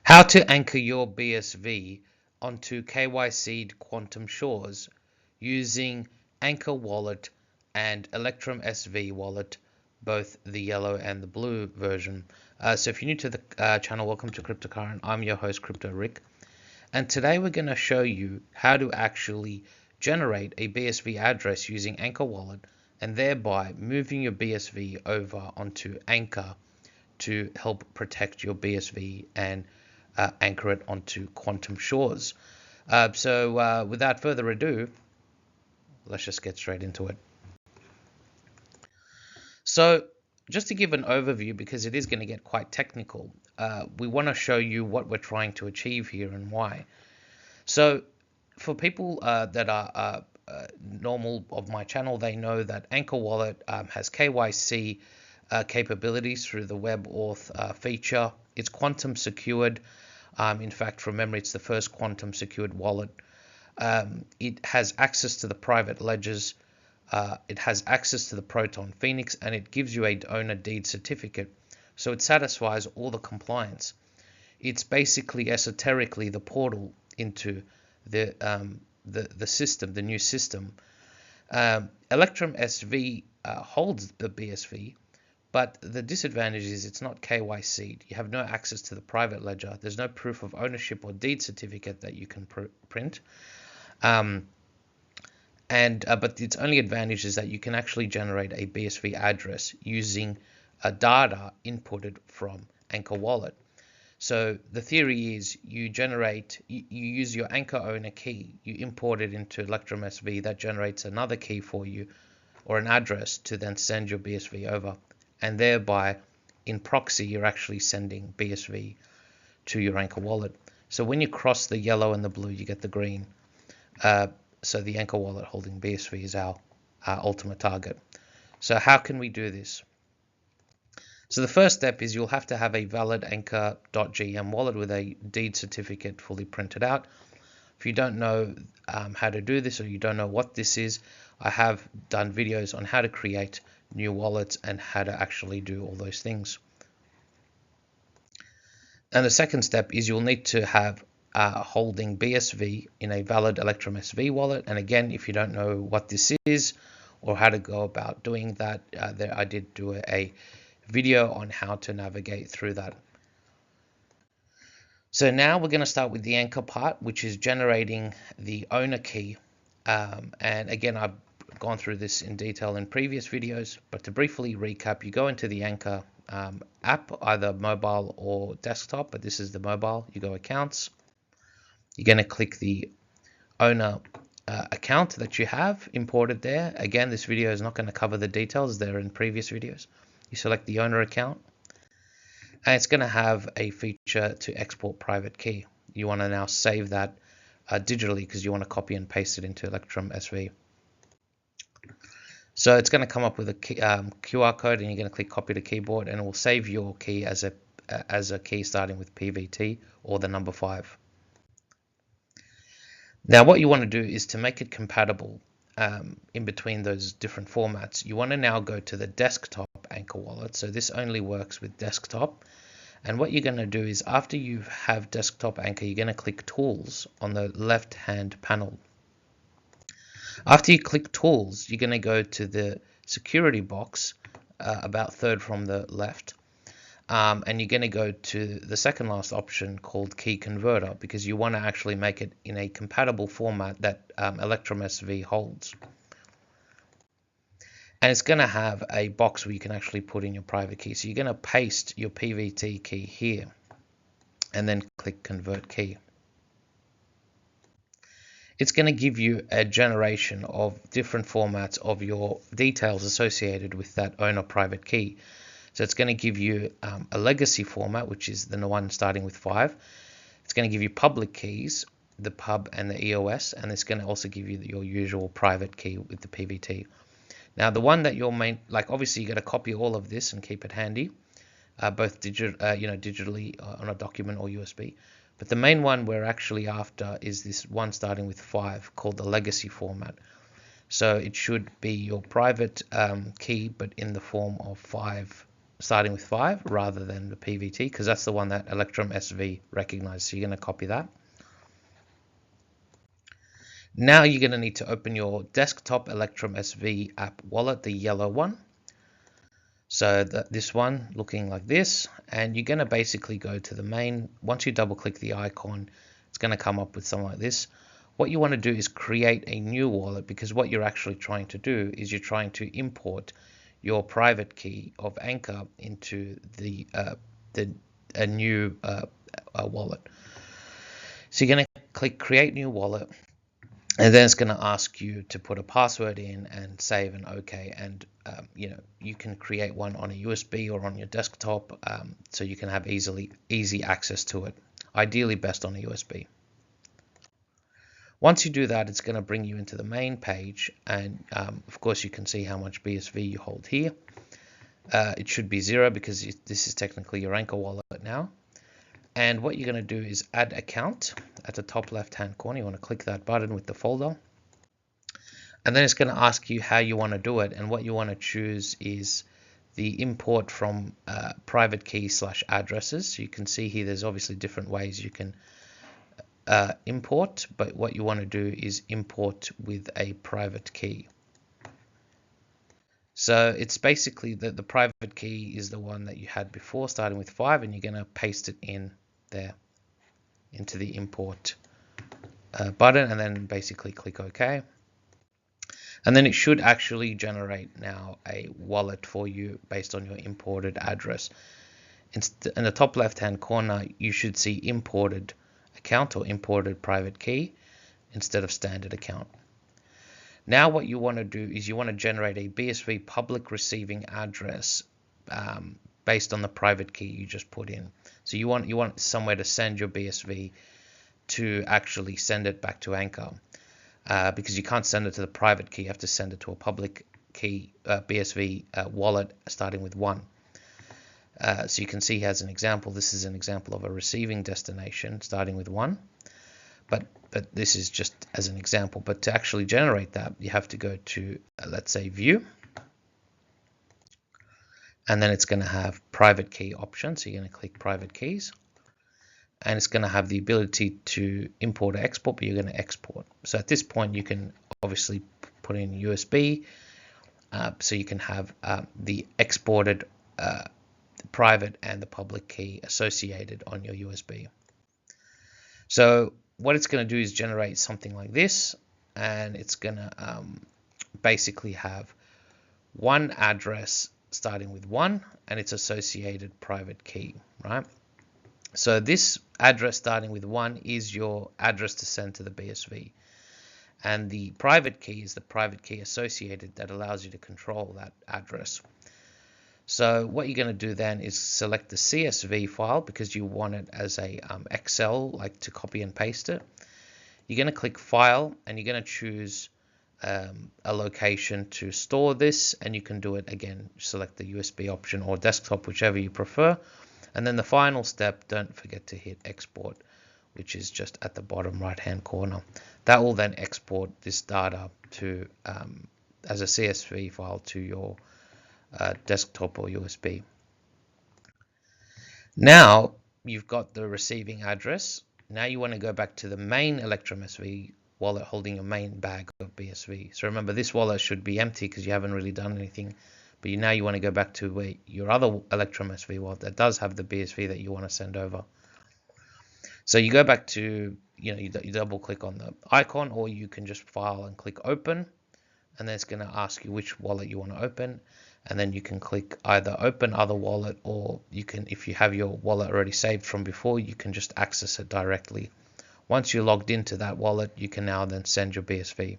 How to anchor your BSV onto KYC'd quantum shores using Anchor Wallet and Electrum SV wallet, both the yellow and the blue version. So if you're new to the channel, welcome to CryptoCurrent. I'm your host, CryptoRick. And today we're going to show you how to actually generate a BSV address using Anchor Wallet and thereby moving your BSV over onto Anchor to help protect your BSV and anchor it onto quantum shores. Without further ado, let's just get straight into it. So just to give an overview, because it is going to get quite technical, we want to show you what we're trying to achieve here and why. So for people that are normal of my channel, they know that Anchor Wallet has KYC capabilities through the web auth feature. It's quantum secured. In fact, from memory, it's the first quantum secured wallet. It has access to the private ledgers. It has access to the Proton Phoenix, and it gives you a owner deed certificate. So it satisfies all the compliance. It's basically esoterically the portal into the system, the new system. Electrum SV holds the BSV, but the disadvantage is it's not KYC'd. You have no access to the private ledger. There's no proof of ownership or deed certificate that you can print. But its only advantage is that you can actually generate a BSV address using data inputted from Anchor Wallet. So the theory is you use your Anchor owner key, you import it into Electrum SV, that generates another key for you or an address to then send your BSV over. And thereby, in proxy, you're actually sending BSV to your Anchor Wallet. So when you cross the yellow and the blue, you get the green. So the Anchor Wallet holding BSV is our ultimate target. So how can we do this? So the first step is you'll have to have a valid Anchor.gm wallet with a deed certificate fully printed out. If you don't know how to do this, or you don't know what this is, I have done videos on how to create new wallets and how to actually do all those things. And the second step is you'll need to have holding BSV in a valid Electrum SV wallet. And again, if you don't know what this is or how to go about doing that, I did do a video on how to navigate through that. So now we're going to start with the anchor part, which is generating the owner key. And again, I've gone through this in detail in previous videos, but to briefly recap, you go into the Anchor app, either mobile or desktop, but this is the mobile. You go accounts. You're going to click the owner account that you have imported there. Again, this video is not going to cover the details. They're in previous videos. You select the owner account, and it's going to have a feature to export private key. You want to now save that digitally because you want to copy and paste it into Electrum SV. So it's going to come up with a QR code, and you're going to click copy to keyboard, and it will save your key as a key starting with PVT or the number 5. Now what you want to do is to make it compatible in between those different formats. You want to now go to the desktop Anchor Wallet. So this only works with desktop. And what you're going to do is after you have desktop Anchor, you're going to click Tools on the left hand panel. After you click Tools, you're going to go to the security box about third from the left. And you're going to go to the second last option called Key Converter, because you want to actually make it in a compatible format that Electrum SV holds. And it's going to have a box where you can actually put in your private key. So you're going to paste your PVT key here and then click Convert Key. It's going to give you a generation of different formats of your details associated with that owner private key. So it's going to give you a legacy format, which is the one starting with 5. It's going to give you public keys, the pub and the EOS, and it's going to also give you your usual private key with the PVT. Now the one that obviously you got to copy all of this and keep it handy, both digitally on a document or USB. But the main one we're actually after is this one starting with 5 called the legacy format. So it should be your private key, but in the form of 5 starting with 5 rather than the PVT, because that's the one that Electrum SV recognizes. So you're going to copy that. Now you're going to need to open your desktop Electrum SV app wallet, the yellow one. So this one looking like this, and you're going to basically go to the main. Once you double click the icon, it's going to come up with something like this. What you want to do is create a new wallet, because what you're actually trying to do is you're trying to import your private key of Anchor into a new wallet. So you're going to click create new wallet, and then it's going to ask you to put a password in and save and OK. And you can create one on a USB or on your desktop, so you can have easy access to it. Ideally, best on a USB. Once you do that, it's going to bring you into the main page, and of course you can see how much BSV you hold here. It should be 0 because this is technically your Anchor wallet now. And what you're going to do is add account at the top left hand corner. You want to click that button with the folder, and then it's going to ask you how you want to do it. And what you want to choose is the import from private key / addresses. So you can see here there's obviously different ways you can import, but what you want to do is import with a private key. So it's basically the private key is the one that you had before, starting with 5, and you're going to paste it in there into the import button, and then basically click OK. And then it should actually generate now a wallet for you based on your imported address. In the top left hand corner, you should see imported account or imported private key instead of standard account. Now what you want to do is you want to generate a BSV public receiving address based on the private key you just put in. So you want somewhere to send your BSV to actually send it back to Anchor, because you can't send it to the private key. You have to send it to a public key BSV wallet starting with 1. So you can see here as an example, this is an example of a receiving destination starting with 1, but this is just as an example. But to actually generate that, you have to go to let's say view, and then it's going to have private key option. So you're going to click private keys, and it's going to have the ability to import or export, but you're going to export. So at this point you can obviously put in USB, so you can have the exported private and the public key associated on your USB. So what it's going to do is generate something like this, and it's going to basically have one address starting with 1 and its associated private key, right? So this address starting with 1 is your address to send to the BSV, and the private key is the private key associated that allows you to control that address. So what you're going to do then is select the CSV file, because you want it as a Excel, like to copy and paste it. You're going to click File, and you're going to choose a location to store this, and you can do it again. Select the USB option or desktop, whichever you prefer. And then the final step, don't forget to hit Export, which is just at the bottom right hand corner. That will then export this data to as a CSV file to your desktop or USB. Now you've got the receiving address. Now you want to go back to the main Electrum SV wallet holding your main bag of BSV. So remember, this wallet should be empty because you haven't really done anything, but now you want to go back to where your other Electrum SV wallet that does have the BSV that you want to send over. So you go back to, you double click on the icon, or you can just file and click open, and then it's going to ask you which wallet you want to open. And then you can click either open other wallet, or you can, if you have your wallet already saved from before, you can just access it directly. Once you're logged into that wallet, you can now then send your BSV.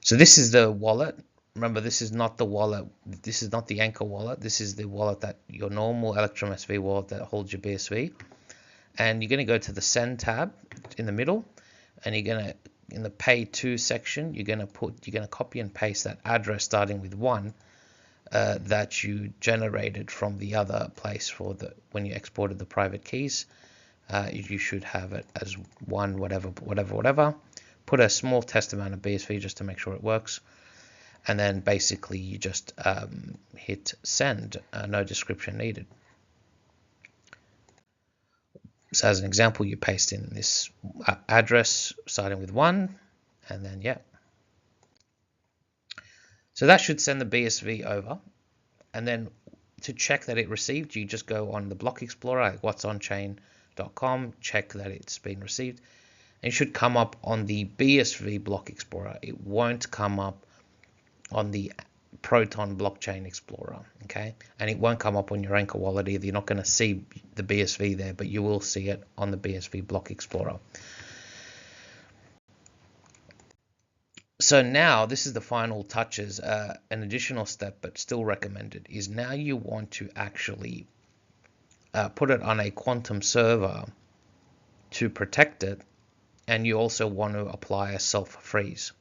So this is the wallet. Remember, this is not the wallet. This is not the Anchor wallet. This is the wallet that your normal Electrum SV wallet that holds your BSV. And you're going to go to the Send tab in the middle, and you're going to, in the Pay To section, you're going to copy and paste that address starting with 1 that you generated from the other place for when you exported the private keys. You should have it as 1 whatever. Put a small test amount of BSV just to make sure it works, and then basically you just hit send, no description needed. So as an example, you paste in this address starting with 1, and then yeah. So that should send the BSV over, and then to check that it received, you just go on the block explorer, like whatsonchain.com, check that it's been received, and it should come up on the BSV block explorer. It won't come up on the Proton blockchain explorer, okay? And it won't come up on your Anchor wallet either. You're not going to see the BSV there, but you will see it on the BSV block explorer. So now this is the final touches. An additional step, but still recommended, is now you want to actually put it on a quantum server to protect it, and you also want to apply a self-freeze.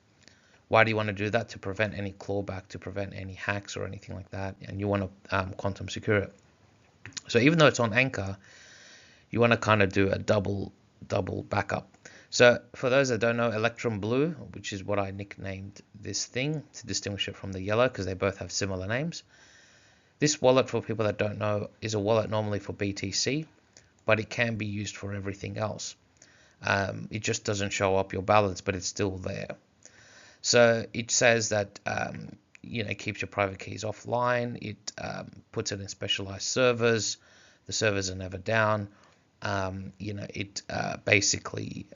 Why do you want to do that? To prevent any clawback, to prevent any hacks or anything like that, and you want to quantum secure it. So even though it's on Anchor, you want to kind of do a double backup. So for those that don't know, Electrum Blue, which is what I nicknamed this thing to distinguish it from the yellow, because they both have similar names. This wallet, for people that don't know, is a wallet normally for BTC, but it can be used for everything else. It just doesn't show up your balance, but it's still there. So it says that keeps your private keys offline. It puts it in specialized servers. The servers are never down. It basically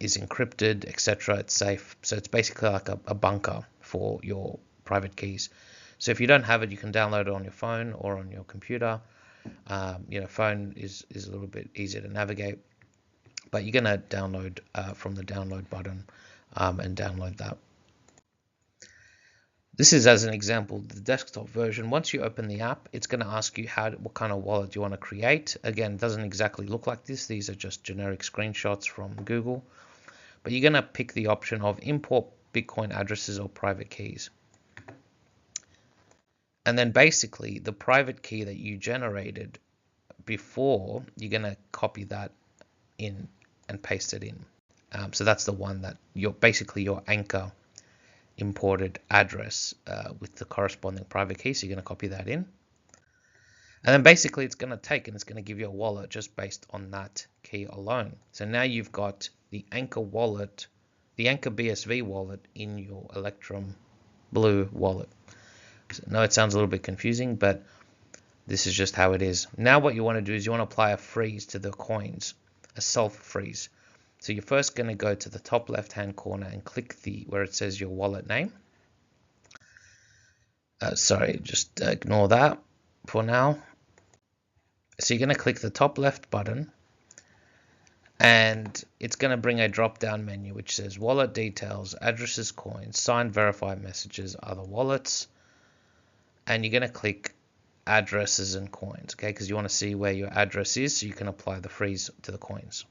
is encrypted, etc. It's safe. So it's basically like a bunker for your private keys. So if you don't have it, you can download it on your phone or on your computer. Phone is a little bit easier to navigate, but you're going to download from the download button and download that. This is, as an example, the desktop version. Once you open the app, it's going to ask you what kind of wallet you want to create. Again, it doesn't exactly look like this. These are just generic screenshots from Google. But you're going to pick the option of import Bitcoin addresses or private keys. And then basically the private key that you generated before, you're going to copy that in and paste it in. So that's the one that your Anchor imported address with the corresponding private key. So you're going to copy that in. And then basically it's going to take and it's going to give you a wallet just based on that key alone. So now you've got the Anchor wallet, the Anchor BSV wallet in your Electrum Blue wallet. So I know it sounds a little bit confusing, but this is just how it is. Now what you want to do is you want to apply a freeze to the coins, a self-freeze. So you're first going to go to the top left-hand corner and click where it says your wallet name. Sorry, just ignore that for now. So you're going to click the top left button, and it's going to bring a drop-down menu which says wallet details, addresses, coins, signed, verified messages, other wallets, and you're going to click addresses and coins, okay? Because you want to see where your address is, so you can apply the freeze to the coins.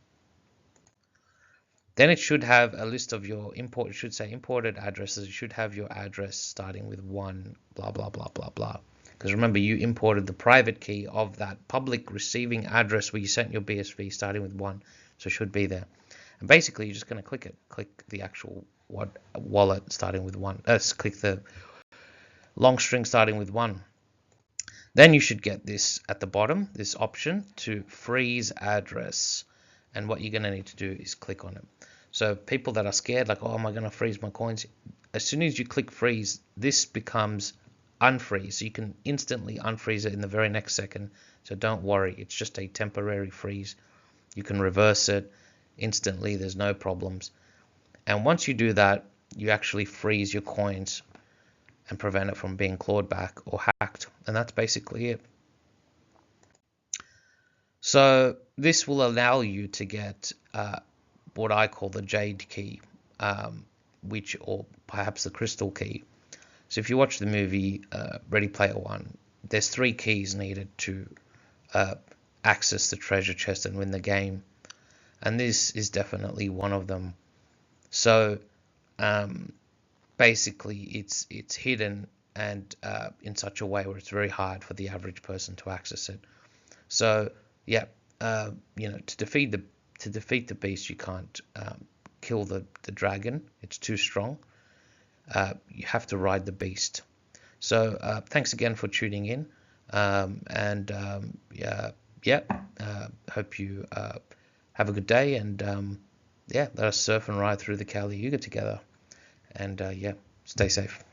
Then it should have a list of your it should say imported addresses. It should have your address starting with 1, blah, blah, blah, blah, blah. Because remember, you imported the private key of that public receiving address where you sent your BSV starting with 1. So it should be there. And basically, you're just going to click it. Click the actual wallet starting with 1. Click the long string starting with 1. Then you should get this at the bottom, this option to freeze address. And what you're going to need to do is click on it. So people that are scared, like, oh, am I going to freeze my coins? As soon as you click freeze, this becomes unfreeze. So you can instantly unfreeze it in the very next second. So don't worry. It's just a temporary freeze. You can reverse it instantly. There's no problems. And once you do that, you actually freeze your coins and prevent it from being clawed back or hacked. And that's basically it. So this will allow you to get what I call the Jade key, or perhaps the Crystal key. So if you watch the movie Ready Player One, there's 3 keys needed to access the treasure chest and win the game, and this is definitely one of them. So basically, it's hidden and in such a way where it's very hard for the average person to access it. So yeah, to defeat the beast, you can't kill the dragon. It's too strong. you have to ride the beast. So thanks again for tuning in, hope you have a good day, and let us surf and ride through the Kali Yuga together, and stay safe.